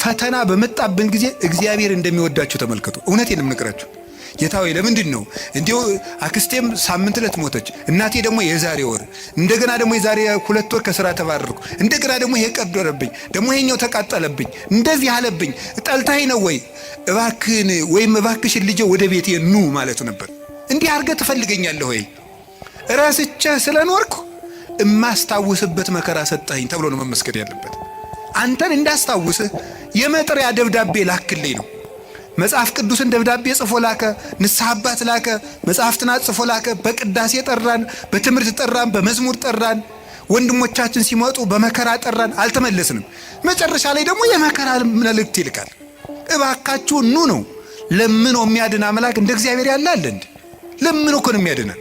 ፈተና በመጣብን ጊዜ እግዚአብሔር እንደሚወዳችሁ ተመልከቱ። እውነቴን እምነግራችሁ ጌታ ሆይ ለምንድን ነው እንዲሁ አክስቴም ሳምንት ዕለት ሞተች፣ እናቴ ደግሞ የዛሬ ወር፣ እንደገና ደግሞ የዛሬ 2 ወር ከሥራ ተባረርኩ፣ እንደገና ደግሞ ይሄ ቀደረብኝ፣ ደግሞ ይሄኛው ተቃጠለብኝ፣ እንደዚህ አለብኝ፣ ጠልታይ ነው ወይ እባክህን ወይም እባክሽን ልጄ ወደ ቤቴ ኑ ማለት ነበር። እንዲህ አድርገህ ትፈልገኛለህ ወይ? ራስቼ ስለኖርኩ እማስታውስበት መከራ ሰጠኸኝ ተብሎ ነው መመስገድ ያለበት። አንተን እንዳስታውስህ የመጥሪያ ደብዳቤ ላክልኝ ነው። መጽሐፍ ቅዱስን ደብዳቤ ጽፎ ላከ፣ ንስሐ አባት ላከ፣ መጽሐፍትን ጽፎ ላከ፣ በቅዳሴ ጠራን፣ በትምህርት ጠራን፣ በመዝሙር ጠራን፣ ወንድሞቻችን ሲመጡ በመከራ ጠራን፣ አልተመለስንም። መጨረሻ ላይ ደግሞ የመከራ መልእክት ይልካል። እባካችሁ ኑ ነው። ለምኖ የሚያድን አምላክ እንደ እግዚአብሔር ያለ አለ እንዴ? ለምኖ እኮ ነው የሚያድነን።